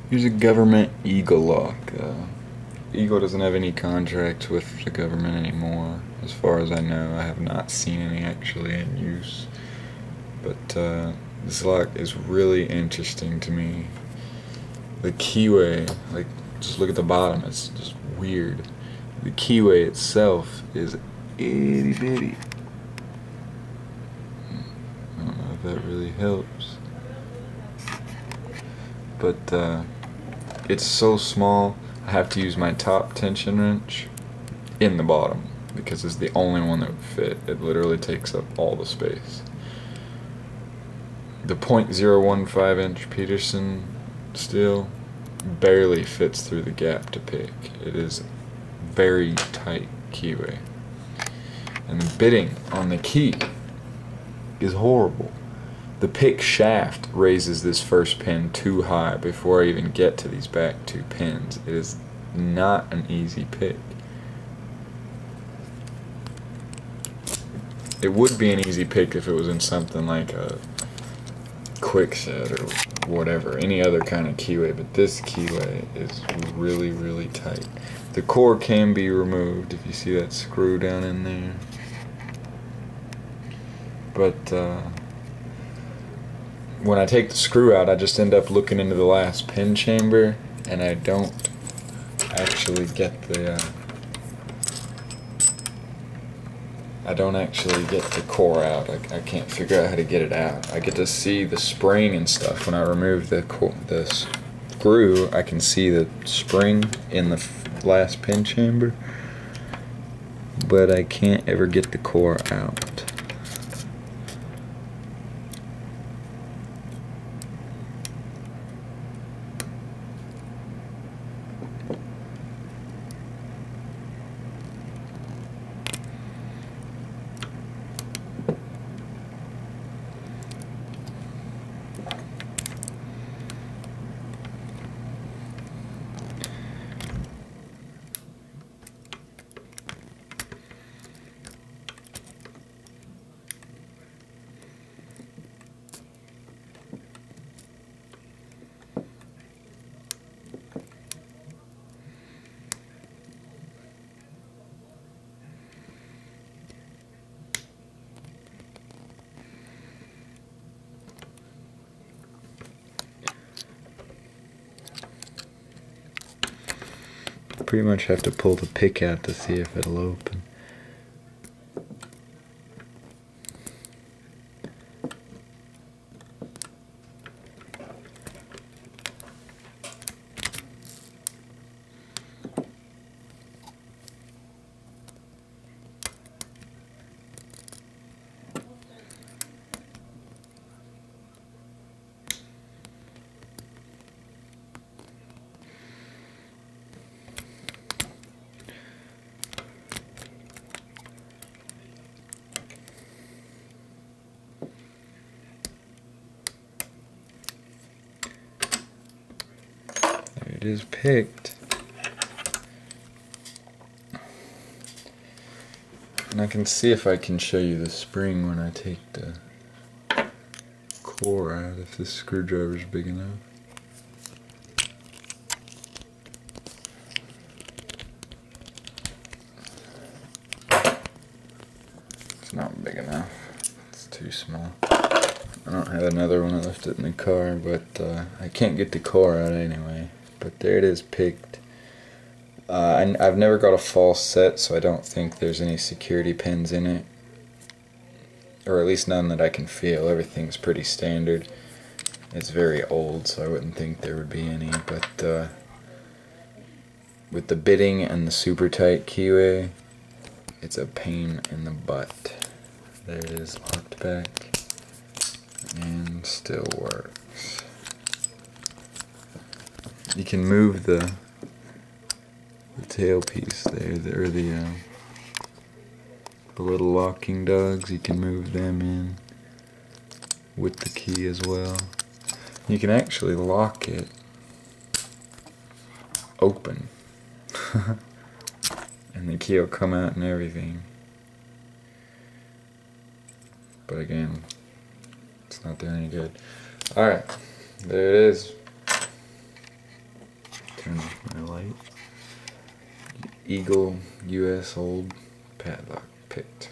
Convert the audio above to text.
Here's a government Eagle lock. Eagle doesn't have any contracts with the government anymore, as far as I know. I have not seen any actually in use. But this lock is really interesting to me. The keyway, like, just look at the bottom, it's just weird. The keyway itself is itty bitty. I don't know if that really helps. But it's so small, I have to use my top tension wrench in the bottom because it's the only one that would fit. It literally takes up all the space. The .015 inch Peterson steel barely fits through the gap to pick. It is very tight keyway. And the bitting on the key is horrible. The pick shaft raises this first pin too high before I even get to these back two pins. It is not an easy pick. It would be an easy pick if it was in something like a Quickset or whatever, any other kind of keyway, but this keyway is really, really tight. The core can be removed if you see that screw down in there. But when I take the screw out, I just end up looking into the last pin chamber, and I don't actually get the core out. I can't figure out how to get it out. I get to see the spring and stuff. When I remove the screw, I can see the spring in the last pin chamber, but I can't ever get the core out. Pretty much have to pull the pick out to see if it'll open. It is picked, and I can see if I can show you the spring when I take the core out, if this screwdriver is big enough. It's not big enough, it's too small. I don't have another one, I left it in the car, but I can't get the core out anyway. But there it is, picked. I've never got a false set, so I don't think there's any security pins in it, or at least none that I can feel. Everything's pretty standard. It's very old, so I wouldn't think there would be any, but with the bitting and the super tight keyway, it's a pain in the butt. There it is, locked back, and still works. You can move the tailpiece there, or the little locking dogs. You can move them in with the key as well. You can actually lock it open, and the key will come out and everything. But again, it's not doing any good. Alright, there it is. light. Eagle US old padlock picked.